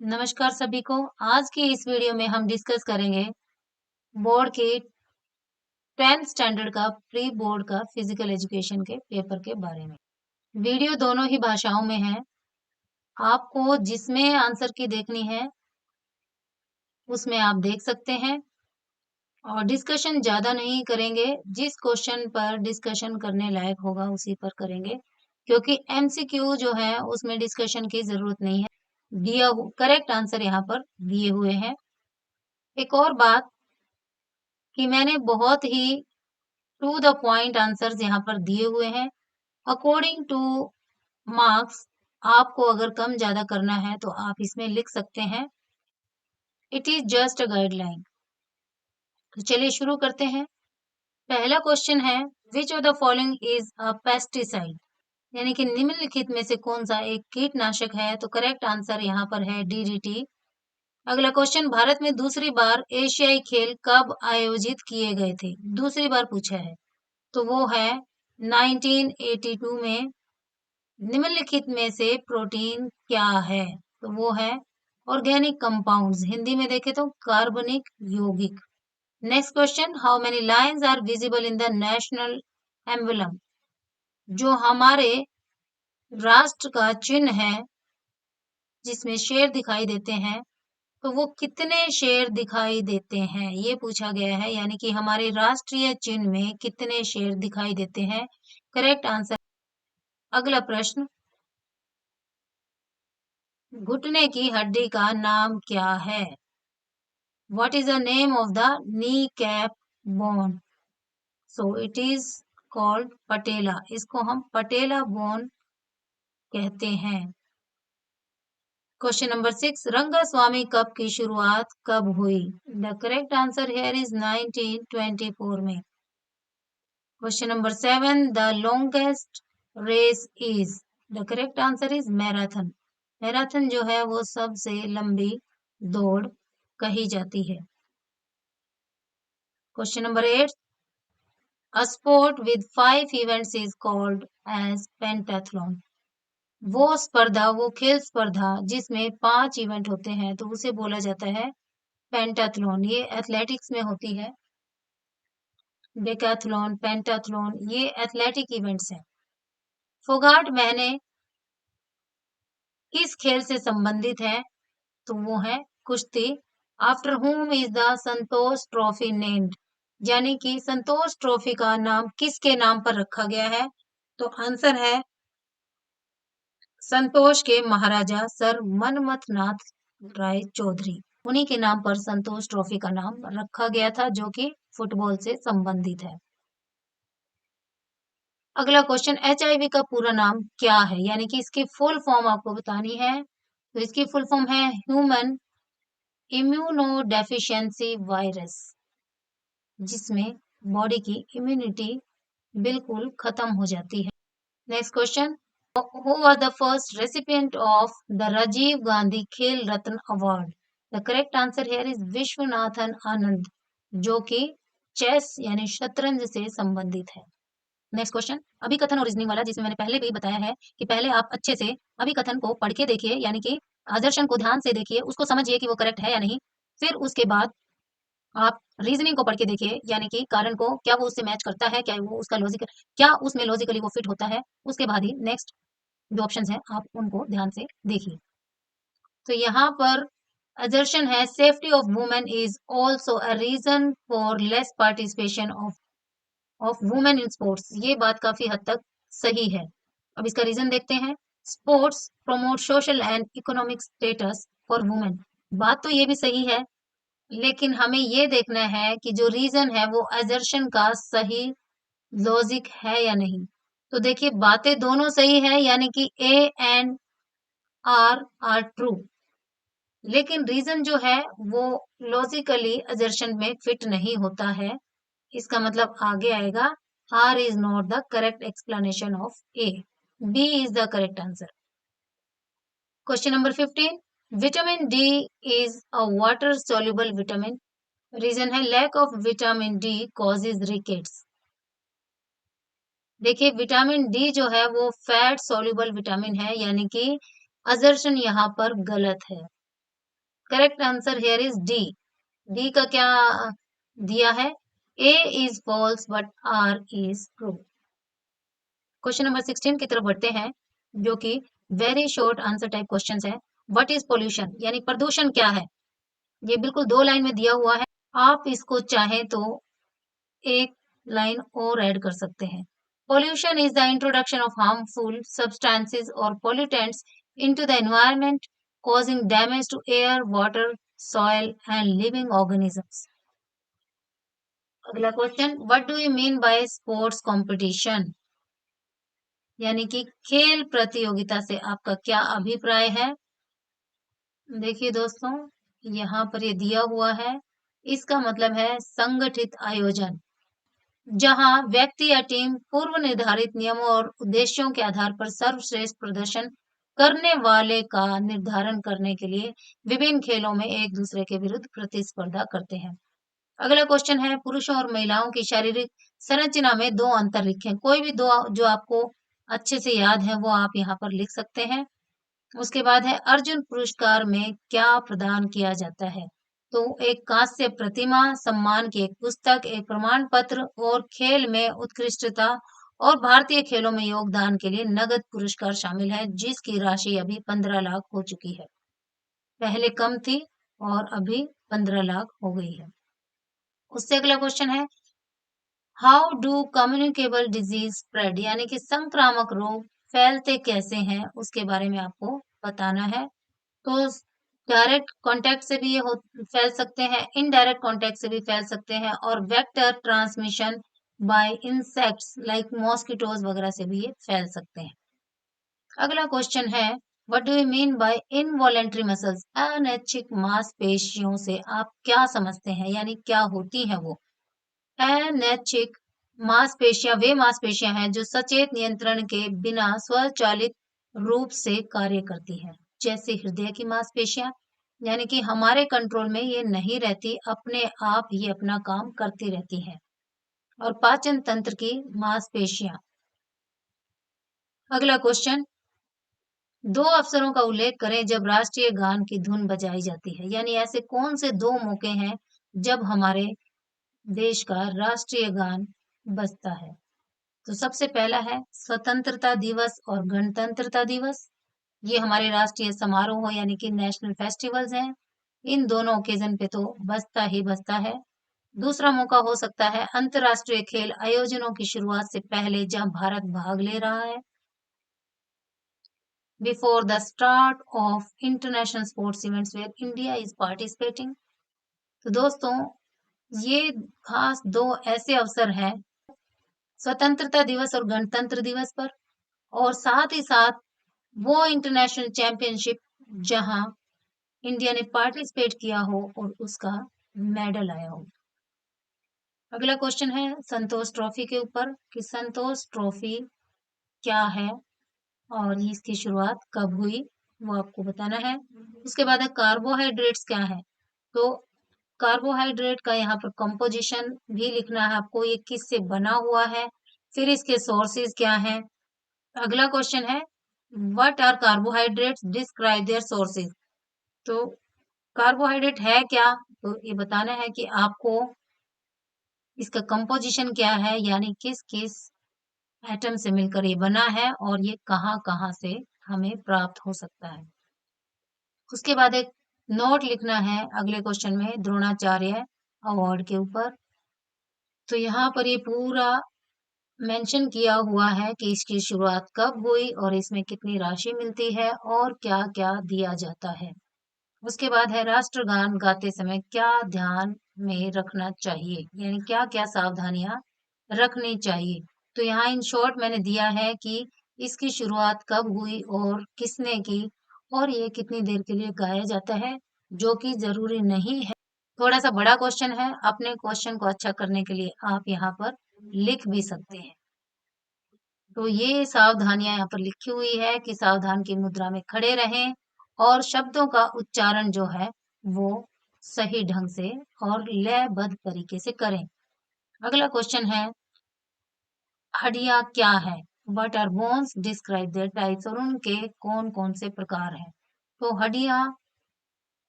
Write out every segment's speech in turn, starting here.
नमस्कार सभी को। आज की इस वीडियो में हम डिस्कस करेंगे बोर्ड के 10th स्टैंडर्ड का प्री बोर्ड का फिजिकल एजुकेशन के पेपर के बारे में। वीडियो दोनों ही भाषाओं में है। आपको जिसमें आंसर की देखनी है उसमें आप देख सकते हैं और डिस्कशन ज्यादा नहीं करेंगे। जिस क्वेश्चन पर डिस्कशन करने लायक होगा उसी पर करेंगे, क्योंकि एमसीक्यू जो है उसमें डिस्कशन की जरूरत नहीं है। करेक्ट आंसर यहाँ पर दिए हुए हैं। एक और बात कि मैंने बहुत ही टू द पॉइंट आंसर्स यहाँ पर दिए हुए हैं। अकॉर्डिंग टू मार्क्स आपको अगर कम ज्यादा करना है तो आप इसमें लिख सकते हैं। It is just a guideline. तो चलिए शुरू करते हैं। पहला क्वेश्चन है, which of the following is a pesticide, यानी कि निम्नलिखित में से कौन सा एक कीटनाशक है। तो करेक्ट आंसर यहाँ पर है डीडीटी। अगला क्वेश्चन, भारत में दूसरी बार एशियाई खेल कब आयोजित किए गए थे। दूसरी बार पूछा है तो वो है 1982 में। निम्नलिखित में से प्रोटीन क्या है। तो वो है ऑर्गेनिक कंपाउंड्स, हिंदी में देखें तो कार्बनिक यौगिक। Next question, how many lines are visible in the national emblem, जो हमारे राष्ट्र का चिन्ह है जिसमें शेर दिखाई देते हैं, तो वो कितने शेर दिखाई देते हैं ये पूछा गया है। यानी कि हमारे राष्ट्रीय चिन्ह में कितने शेर दिखाई देते हैं। Correct answer. अगला प्रश्न, घुटने की हड्डी का नाम क्या है। What is the name of the kneecap bone. So it is called patella. इसको हम पटेला बोन कहते हैं। क्वेश्चन नंबर 6, रंगास्वामी कप की शुरुआत कब हुई। The correct answer here is 1924 में। Question number 7, the longest race is. The correct answer is marathon. Marathon जो है वो सबसे लंबी दौड़ कही जाती है। Question number 8, a sport with 5 events is called as pentathlon. वो स्पर्धा, वो खेल स्पर्धा जिसमें 5 इवेंट होते हैं तो उसे बोला जाता है पेंटाथलॉन। ये एथलेटिक्स में होती है। डेकाथलॉन, पेंटाथलॉन ये एथलेटिक इवेंट्स हैं। फोगाट महीने किस खेल से संबंधित है। तो वो है कुश्ती। आफ्टर हुम is the Santosh trophy named, यानी कि संतोष ट्रॉफी का नाम किसके नाम पर रखा गया है। तो आंसर है संतोष के महाराजा सर मनमथनाथ राय चौधरी। उन्हीं के नाम पर संतोष ट्रॉफी का नाम रखा गया था, जो कि फुटबॉल से संबंधित है। अगला क्वेश्चन, एचआईवी का पूरा नाम क्या है, यानी कि इसकी फुल फॉर्म आपको बतानी है। तो इसकी फुल फॉर्म है ह्यूमन इम्यूनोडेफिशिएंसी वायरस, जिसमें बॉडी की इम्यूनिटी बिल्कुल खत्म हो जाती है। Next question, who was the first recipient of the Rajiv Gandhi Khel Ratna award. The correct answer here is Viswanathan Anand, जो कि चेस यानी शतरंज से संबंधित है। नेक्स्ट क्वेश्चन, अभिकथन और रीजनिंग वाला, जिसमें मैंने पहले भी बताया है कि पहले आप अच्छे से अभिकथन को पढ़ के देखिए, यानी कि आदर्शन को ध्यान से देखिए, उसको समझिए कि वो करेक्ट है या नहीं। फिर उसके बाद आप रीजनिंग को पढ़ के देखिए, यानी कि कारण को क्या वो उससे मैच करता है, क्या वो उसका लॉजिकल, क्या उसमें लॉजिकली वो फिट होता है। उसके बाद ही नेक्स्ट जो ऑप्शंस हैं आप उनको ध्यान से देखिए। तो यहाँ पर assertion है, safety of women is also a reason for less participation of women in sports. ये बात काफी हद तक सही है। अब इसका रीजन देखते हैं। Sports promote social and economic status for women. बात तो ये भी सही है, लेकिन हमें ये देखना है कि जो रीजन है वो assertion का सही लॉजिक है या नहीं। तो देखिए बातें दोनों सही है, यानी कि ए एंड आर ट्रू, लेकिन रीजन जो है वो लॉजिकली assertion में फिट नहीं होता है। इसका मतलब आगे आएगा, R is not the correct explanation of A. B is the correct answer. Question number 15, vitamin D is a water soluble vitamin. Reason है lack of vitamin D causes rickets. देखिए विटामिन डी जो है वो fat soluble vitamin है, यानी कि assertion यहाँ पर गलत है। Correct answer here is D. D का क्या दिया है? A is false but R is true. Question number 16 की तरफ बढ़ते हैं, जो कि very short answer type questions है। व्हाट इज पोल्यूशन, यानी प्रदूषण क्या है? ये बिल्कुल 2 लाइन में दिया हुआ है। आप इसको चाहें तो एक लाइन और ऐड कर सकते हैं। Pollution is the introduction of harmful substances or pollutants into the environment, causing damage to air, water, soil and living organisms. अगला question, what do you mean by sports competition, यानी कि खेल प्रतियोगिता से आपका क्या अभिप्राय है? देखिए दोस्तों, यहाँ पर ये दिया हुआ है, इसका मतलब है संगठित आयोजन, जहां व्यक्ति या टीम पूर्व निर्धारित नियमों और उद्देश्यों के आधार पर सर्वश्रेष्ठ प्रदर्शन करने वाले का निर्धारण करने के लिए विभिन्न खेलों में एक दूसरे के विरुद्ध प्रतिस्पर्धा करते हैं। अगला क्वेश्चन है, पुरुषों और महिलाओं की शारीरिक संरचना में 2 अंतर लिखें। कोई भी 2 जो आपको अच्छे से याद है वो आप यहाँ पर लिख सकते हैं। उसके बाद है, अर्जुन पुरस्कार में क्या प्रदान किया जाता है? तो एक कांस्य प्रतिमा, सम्मान की एक पुस्तक, एक प्रमाण पत्र और खेल में उत्कृष्टता और भारतीय खेलों में योगदान के लिए नगद पुरस्कार शामिल है, जिसकी राशि अभी 15 लाख हो चुकी है। पहले कम थी और अभी 15 लाख हो गई है। उससे अगला क्वेश्चन है, how do communicable disease spread, यानी कि संक्रामक रोग फैलते कैसे हैं, उसके बारे में आपको बताना है। तो डायरेक्ट कांटेक्ट से भी ये फैल सकते हैं, इनडायरेक्ट कांटेक्ट से भी फैल सकते हैं और vector transmission bye insects like mosquitoes वगैरह से भी ये फैल सकते हैं। अगला क्वेश्चन है, what do you mean by involuntary muscles, अनैच्छिक मांसपेशियों से आप क्या समझते हैं, यानी क्या होती हैं वो? अनैच्छिक मांसपेशियां वे मांसपेशियां हैं जो सचेत नियंत्रण के बिना स्वचालित रूप से कार्य करती हैं, जैसे हृदय की मांसपेशियां, यानी कि हमारे कंट्रोल में ये नहीं रहती, अपने आप ये अपना काम करती रहती हैं। और पाचन तंत्र की मांसपेशियां। अगला क्वेश्चन, 2 अवसरों का उल्लेख करें जब राष्ट्रीय गान की धुन बजाई जाती है, यानी ऐसे कौन से 2 मौके हैं जब हमारे देश का राष्ट्रीय गान बजता है? तो सबसे पहला है स्वतंत्रता दिवस और गणतंत्रता दिवस। ये हमारे राष्ट्रीय समारोह यानी कि नेशनल फेस्टिवल्स हैं। इन दोनों ओकेजन पे तो बजता ही बजता है। दूसरा मौका हो सकता है अंतर्राष्ट्रीय खेल आयोजनों की शुरुआत से पहले, जहां भारत भाग ले रहा है। Before the start of international sports events where India is participating. तो दोस्तों, ये खास 2 ऐसे अवसर हैं, स्वतंत्रता दिवस और गणतंत्र दिवस पर, और साथ ही साथ वो इंटरनेशनल चैंपियनशिप जहां इंडिया ने पार्टिसिपेट किया हो और उसका मेडल आया हो। अगला क्वेश्चन है संतोष ट्रॉफी के ऊपर, कि संतोष ट्रॉफी क्या है और इसकी शुरुआत कब हुई, वो आपको बताना है। उसके बाद है कार्बोहाइड्रेट्स क्या है, तो कार्बोहाइड्रेट का यहाँ पर कंपोजिशन भी लिखना है आपको, ये किससे बना हुआ है, फिर इसके सोर्सेज क्या हैं। अगला क्वेश्चन है, what are carbohydrates, describe their sources. तो कार्बोहाइड्रेट है क्या, तो ये बताना है कि आपको इसका कंपोजिशन क्या है, यानी किस किस एटम से मिलकर ये बना है और ये कहाँ कहाँ से हमें प्राप्त हो सकता है। उसके बाद एक नोट लिखना है अगले क्वेश्चन में द्रोणाचार्य अवार्ड के ऊपर। तो यहाँ पर ये पूरा मेंशन किया हुआ है कि इसकी शुरुआत कब हुई और इसमें कितनी राशि मिलती है और क्या क्या दिया जाता है। उसके बाद है राष्ट्रगान गाते समय क्या ध्यान में रखना चाहिए, यानी क्या क्या सावधानियां रखनी चाहिए। तो यहाँ इन शॉर्ट मैंने दिया है कि इसकी शुरुआत कब हुई और किसने की और ये कितनी देर के लिए गाया जाता है, जो कि जरूरी नहीं है। थोड़ा सा बड़ा क्वेश्चन है, अपने क्वेश्चन को अच्छा करने के लिए आप यहाँ पर लिख भी सकते हैं। तो ये सावधानियां यहाँ पर लिखी हुई है कि सावधान की मुद्रा में खड़े रहें और शब्दों का उच्चारण जो है वो सही ढंग से और लयबद्ध तरीके से करें। अगला क्वेश्चन है, हड्डियां क्या है, what are bones, describe their types, और उनके कौन कौन से प्रकार हैं। तो हड्डियां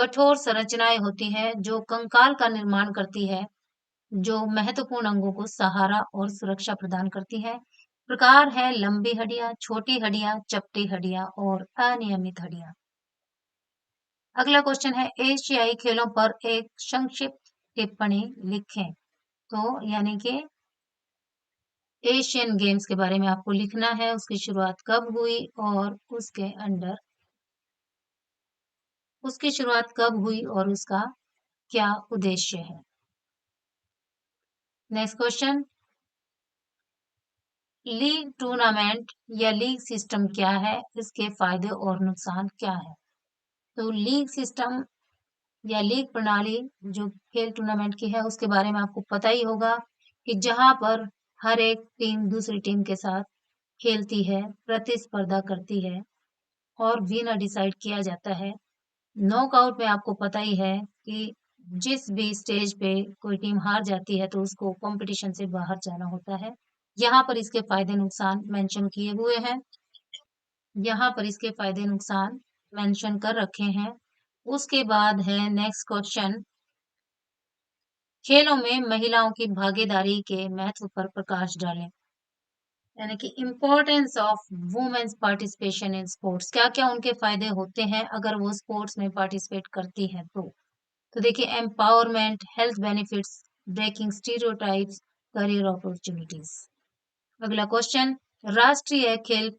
कठोर संरचनाएं होती है जो कंकाल का निर्माण करती है, जो महत्वपूर्ण अंगों को सहारा और सुरक्षा प्रदान करती है। प्रकार है लंबी हड्डियां, छोटी हड्डियां, चपटी हड्डियां और अनियमित हड्डियां। अगला क्वेश्चन है एशियाई खेलों पर एक संक्षिप्त टिप्पणी लिखें। तो यानी कि एशियन गेम्स के बारे में आपको लिखना है, उसकी शुरुआत कब हुई और उसकी शुरुआत कब हुई और उसका क्या उद्देश्य है। नेक्स्ट क्वेश्चन, लीग टूर्नामेंट या लीग सिस्टम क्या है, इसके फायदे और नुकसान क्या है। तो लीग सिस्टम या लीग प्रणाली जो खेल टूर्नामेंट की है उसके बारे में आपको पता ही होगा कि जहां पर हर एक टीम दूसरी टीम के साथ खेलती है, प्रतिस्पर्धा करती है और विनर डिसाइड किया जाता है। नॉकआउट में आपको पता ही है कि जिस भी स्टेज पे कोई टीम हार जाती है तो उसको कंपटीशन से बाहर जाना होता है। यहाँ पर इसके फायदे नुकसान मेंशन किए हुए हैं। यहाँ पर इसके फायदे नुकसान मेंशन कर रखे हैं। उसके बाद है नेक्स्ट क्वेश्चन, खेलों में महिलाओं की भागीदारी के महत्व पर प्रकाश डालें। यानी कि importance of women's participation in sports, क्या क्या उनके फायदे होते हैं अगर वो स्पोर्ट्स में पार्टिसिपेट करती हैं तो देखिए empowerment, health benefits, breaking stereotypes, career opportunities. अगला क्वेश्चन, राष्ट्रीय खेल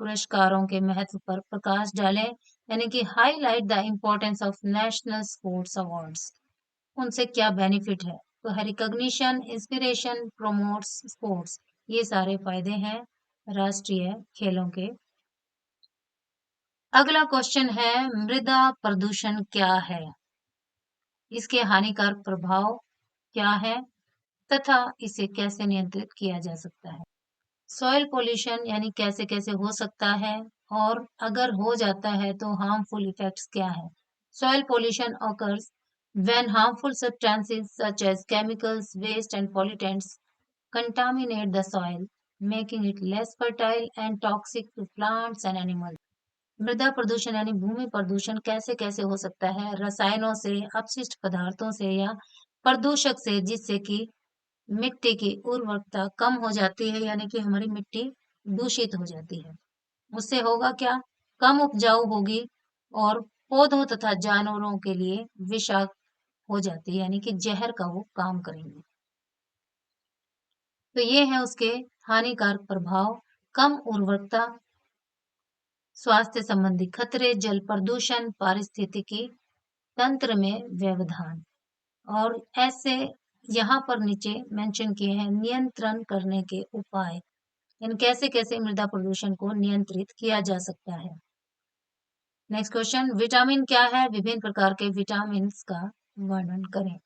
पुरस्कारों के महत्व पर प्रकाश डालें। यानी कि highlight the importance of national sports awards, उनसे क्या बेनिफिट है। तो है रिकॉग्निशन, इंस्पिरेशन, प्रोमोट्स स्पोर्ट्स, ये सारे फायदे हैं राष्ट्रीय खेलों के। अगला क्वेश्चन है मृदा प्रदूषण क्या है, इसके हानिकारक प्रभाव क्या है तथा इसे कैसे नियंत्रित किया जा सकता है। सॉइल पोल्यूशन यानी कैसे कैसे हो सकता है और अगर हो जाता है तो हार्मफुल इफेक्ट्स क्या है। Soil pollution occurs when harmful substances such as chemicals, waste and pollutants contaminate the soil, making it less fertile and toxic to plants and animals. मृदा प्रदूषण यानी भूमि प्रदूषण कैसे कैसे हो सकता है, रसायनों से, अपशिष्ट पदार्थों से या प्रदूषक से, जिससे कि मिट्टी की उर्वरकता कम हो जाती है, यानी कि हमारी मिट्टी दूषित हो जाती है। उससे होगा क्या, कम उपजाऊ होगी और पौधों तथा जानवरों के लिए विषाक्त हो जाती है, यानी कि जहर का वो काम करेंगे। तो ये है उसके हानिकारक प्रभाव, कम उर्वरकता, स्वास्थ्य संबंधी खतरे, जल प्रदूषण, पारिस्थितिकी तंत्र में व्यवधान। और ऐसे यहाँ पर नीचे मेंशन किए हैं नियंत्रण करने के उपाय, इन कैसे कैसे मृदा प्रदूषण को नियंत्रित किया जा सकता है। नेक्स्ट क्वेश्चन, विटामिन क्या है, विभिन्न प्रकार के विटामिन का वर्णन करें।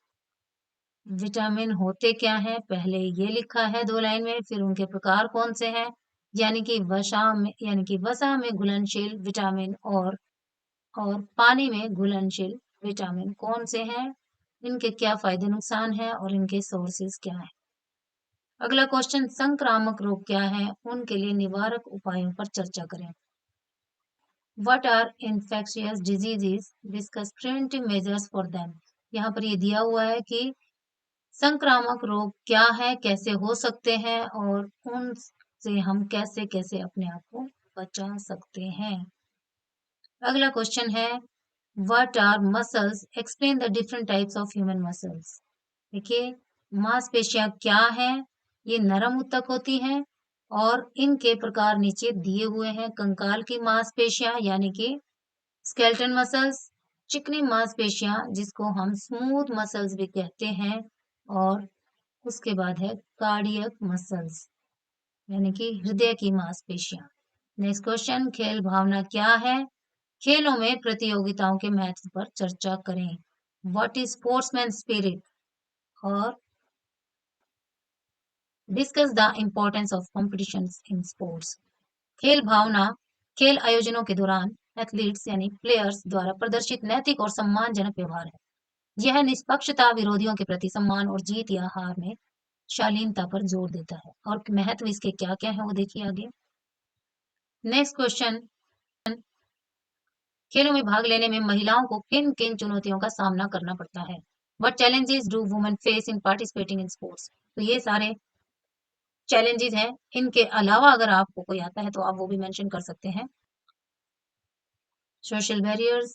विटामिन होते क्या है, पहले ये लिखा है 2 लाइन में, फिर उनके प्रकार कौन से हैं, यानी कि वसा में घुलनशील विटामिन और पानी में घुलनशील विटामिन कौन से हैं, इनके क्या फायदे नुकसान हैं और इनके सोर्सेज क्या है। अगला क्वेश्चन, संक्रामक रोग क्या है, उनके लिए निवारक उपायों पर चर्चा करें। What are infectious diseases? Discuss preventive measures for them. यहाँ पर ये दिया हुआ है कि संक्रामक रोग क्या है, कैसे हो सकते हैं और उनसे हम कैसे कैसे अपने आप को बचा सकते हैं। अगला क्वेश्चन है What are muscles? Explain the different types of human muscles. देखिए मांसपेशियां क्या हैं, ये नरम ऊतक होती हैं और इनके प्रकार नीचे दिए हुए हैं। कंकाल की मांसपेशियां यानी कि स्केलेटन मसल्स, चिकनी मांसपेशियां जिसको हम स्मूथ मसल्स भी कहते हैं, और उसके बाद है कार्डियक मसल्स यानी कि हृदय की मांसपेशियां। नेक्स्ट क्वेश्चन, खेल भावना क्या है, खेलों में प्रतियोगिताओं के महत्व पर चर्चा करें। व्हाट इज स्पोर्ट्समैन स्पिरिट और discuss the importance of competitions in sports. खेल भावना खेल आयोजनों के दौरान एथलीट्स यानी प्लेयर्स द्वारा प्रदर्शित नैतिक और सम्मानजनक व्यवहार है। यह निष्पक्षता, विरोधियों के प्रति सम्मान और जीत या हार में शालीनता पर जोर देता है। और महत्व इसके क्या क्या है वो देखिए आगे। नेक्स्ट क्वेश्चन, खेलों में भाग लेने में महिलाओं को किन किन चुनौतियों का सामना करना पड़ता है? What challenges do women face in participating in sports? तो ये सारे चैलेंजेस हैं। इनके अलावा अगर आपको कोई आता है तो आप वो भी मेंशन कर सकते हैं। Social barriers,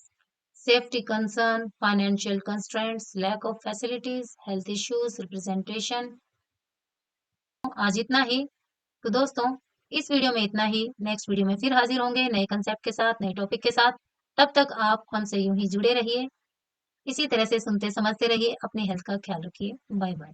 safety concern, financial constraints, lack of facilities, health issues, representation. आज इतना ही। तो दोस्तों, इस वीडियो में इतना ही। नेक्स्ट वीडियो में फिर हाजिर होंगे नए कंसेप्ट के साथ, नए टॉपिक के साथ। तब तक आप हमसे यूं ही जुड़े रहिए, इसी तरह से सुनते समझते रहिए। अपनी हेल्थ का ख्याल रखिए। Bye bye.